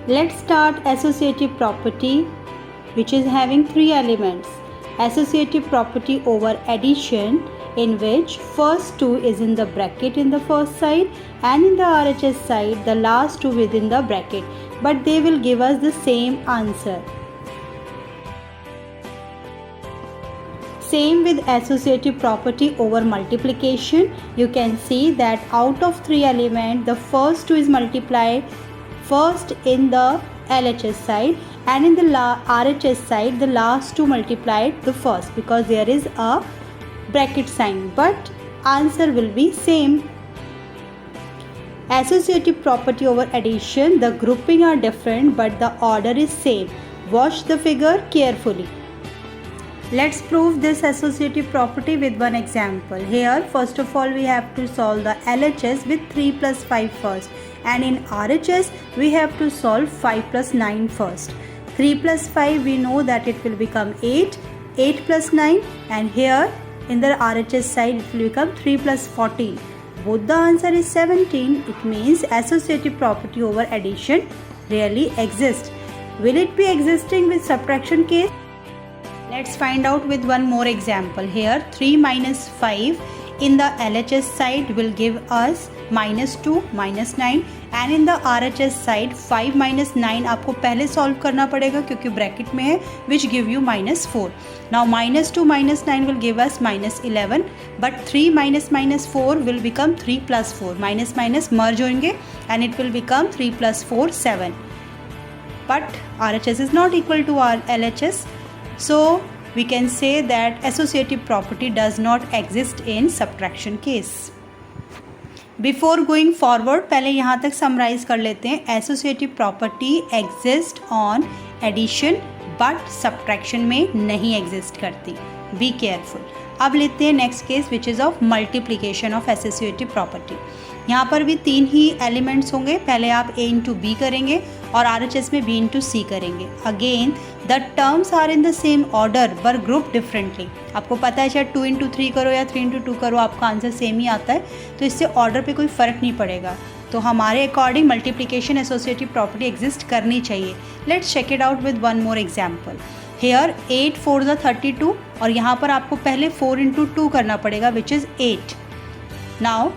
Let's start associative property, which is having three elements. Associative property over addition, in which first two is in the bracket in the first side and in the RHS side the last two within the bracket, but they will give us the same answer. Same with associative property over multiplication. You can see that out of three elements, the first two is multiplied first in the LHS side and in the RHS side the last two multiplied the first, because there is a bracket sign, but answer will be same. Associative property over addition, the grouping are different but the order is same. Watch the figure carefully. Let's prove this associative property with one example. Here first of all we have to solve the LHS with 3 plus 5 first, and in RHS we have to solve 5 plus 9 first. 3 plus 5 we know that it will become 8, 8 plus 9, and here in the RHS side it will become 3 plus 14. Both the answer is 17. It means associative property over addition really exists. Will it be existing with subtraction case? Let's find out with one more example. Here 3 minus 5 in the LHS side will give us minus 2 minus 9, and in the RHS side 5 minus 9 आपको पहले solve करना पड़ेगा क्योंकि bracket में है, which give you minus 4. Now minus 2 minus 9 will give us minus 11, but 3 minus minus 4 will become 3 plus 4. Minus minus merge होंगे and it will become 3 plus 4 7. But RHS is not equal to our LHS. So we can say that associative property does not exist in subtraction case. Before going forward, पहले यहाँ तक summarize कर लेते हैं. Associative property exist on addition but subtraction में नहीं exist करती. Be careful. अब लेते हैं next case which is of multiplication of associative property. यहाँ पर भी तीन ही एलिमेंट्स होंगे. पहले आप a इंटू बी करेंगे और RHS में b इंटू सी करेंगे. Again the terms are in the same order पर ग्रुप डिफरेंटली. आपको पता है चाहे 2 इंटू 3 करो या 3 इंटू 2 करो आपका आंसर सेम ही आता है, तो इससे ऑर्डर पे कोई फ़र्क नहीं पड़ेगा. तो हमारे according multiplication associative property exist करनी चाहिए. Let's check it out with one more example. Here 8 4 the 32 और यहाँ पर आपको पहले 4 इंटू 2 करना पड़ेगा विच इज़ 8. नाउ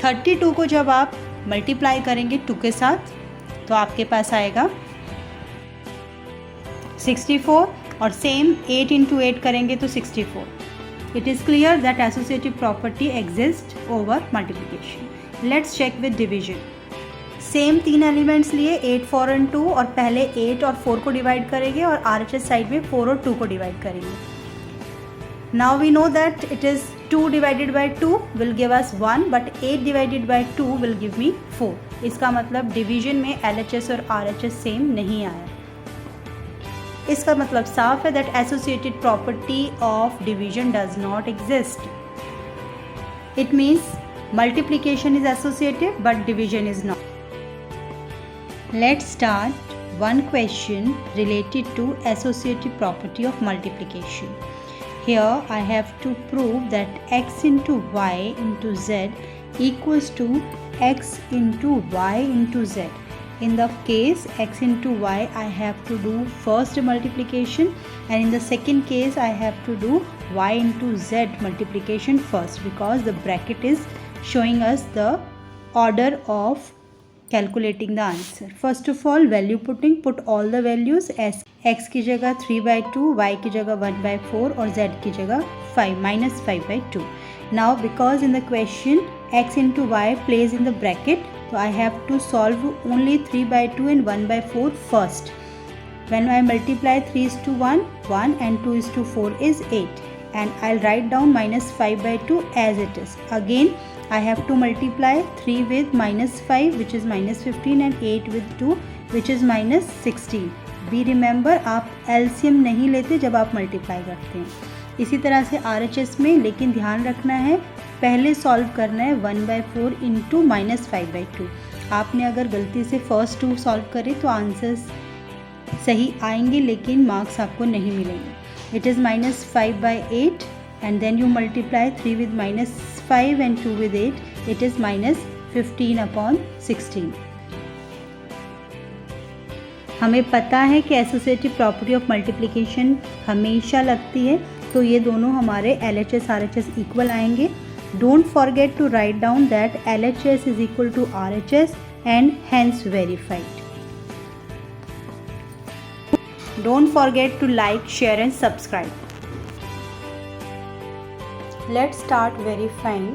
32 को जब आप मल्टीप्लाई करेंगे 2 के साथ तो आपके पास आएगा 64 और सेम 8 इंटू 8 करेंगे तो 64. It is clear that associative property exist over multiplication. Let's check with division. Same तीन एलिमेंट्स लिए 8 4 एंड 2 और पहले 8 और 4 को डिवाइड करेंगे और RHS साइड में 4 और 2 को डिवाइड करेंगे. Now we know that it is 2 divided by 2 will give us 1, but 8 divided by 2 will give me 4. इसका मतलब डिवीजन में LHS और RHS सेम नहीं आया. इसका मतलब साफ है that associated property of division does not exist. It means multiplication is associative but division is not. Let's start one question related to associative property of multiplication. Here I have to prove that x into y into z equals to x into y into z. In the case x into y I have to do first multiplication, and in the second case I have to do y into z multiplication first, because the bracket is showing us the order of calculating the answer. First of all value putting, put all the values as x की जगह 3/2, y की जगह 1/4 और z की जगह 5 -5/2. Now because in the question x into y plays in the bracket, so I have to solve only 3/2 and 1/4 first. When I multiply 3 is to 1, 1 and 2 is to 4 is 8, and I'll write down -5/2 as it is. Again I have to multiply 3 with -5 which is -15 and 8 with 2 which is -16. Be remember आप LCM नहीं लेते जब आप multiply करते हैं. इसी तरह से RHS में, लेकिन ध्यान रखना है पहले सॉल्व करना है 1/4 इंटू -5/2. आपने अगर गलती से फर्स्ट 2 सॉल्व करे तो आंसर्स सही आएंगे लेकिन मार्क्स आपको नहीं मिलेंगे. It is -5/8 and then you multiply 3 with -5 and 2 with 8, it is -15/16. हमें पता है कि एसोसिएटिव प्रॉपर्टी ऑफ मल्टीप्लिकेशन हमेशा लगती है, तो ये दोनों हमारे LHS RHS इक्वल आएंगे. Don't forget to write down that LHS is equal to RHS and hence verified. Don't forget to like, share and subscribe. Let's start verifying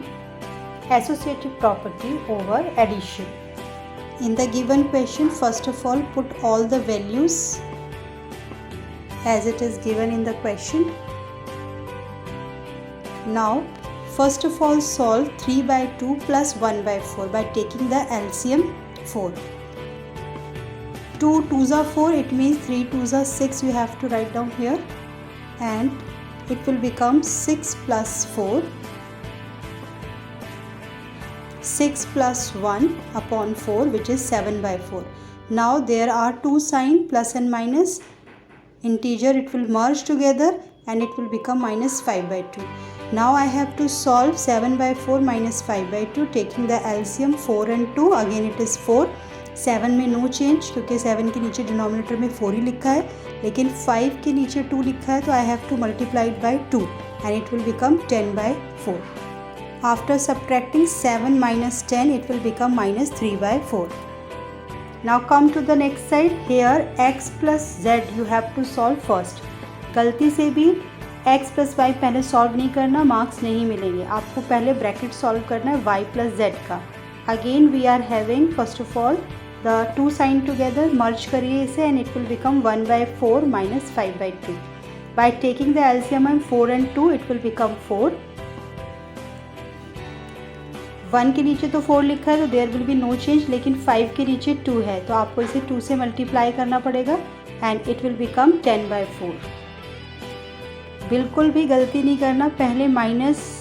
associative property over addition. In the given question, first of all, put all the values as it is given in the question. Now, first of all, solve 3 by 2 plus 1 by 4 by taking the LCM 4. 2 2s are 4, it means 3 2s are 6, you have to write down here, and it will become 6 plus 4, 6 plus 1 upon 4, which is 7 by 4. Now there are two sign plus and minus, integer it will merge together and it will become minus 5 by 2. Now I have to solve 7 by 4 minus 5 by 2, taking the LCM 4 and 2, again it is 4. 7 में no change, क्योंकि 7 के नीचे denominator में 4 ही लिखा है, लेकिन 5 के नीचे 2 लिखा है, तो I have to multiply it by 2 and it will become 10 by 4. After subtracting 7 minus 10 it will become minus 3 by 4. Now come to the next side. Here x plus z you have to solve first. गलती से भी x plus y पहले solve नहीं करना, marks नहीं मिलेंगे. आपको पहले ब्रैकेट सॉल्व करना है y plus z का. Again we are having first of all the two sign together, merge करिए इसे and it will become 1 by 4 minus 5 by 2. By taking the LCM 4 and 2 it will become 4. 1 के नीचे तो 4 लिखा है, तो there will be no change, लेकिन 5 के नीचे 2 है, तो आपको इसे 2 से मल्टीप्लाई करना पड़ेगा and it will become 10 by 4. बिल्कुल भी गलती नहीं करना, पहले माइनस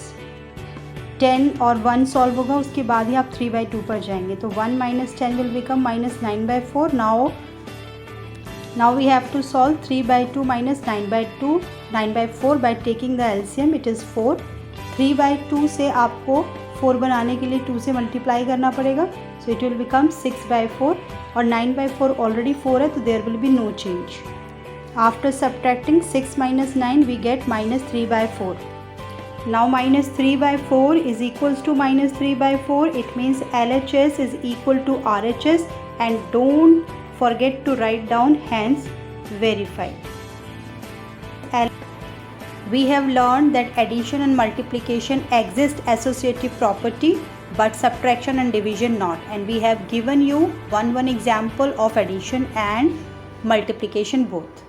10 और 1 सॉल्व होगा, उसके बाद ही आप 3 by 2 पर जाएंगे, तो 1 minus 10 will become minus 9 by 4. Now we have to solve 3 by 2 minus 9 by 4 by taking the LCM, it is 4. 3 by 2 से आपको 4 बनाने के लिए 2 से मल्टीप्लाई करना पड़ेगा, so it will become 6 by 4 और 9 by 4 already 4 है, तो there will be no change. After subtracting 6 minus 9 we get minus 3 by 4. Now minus 3 by 4 is equals to minus 3 by 4. It means LHS is equal to RHS, and don't forget to write down hence verified. We have learned that addition and multiplication exist associative property, but subtraction and division not. And we have given you one example of addition and multiplication both.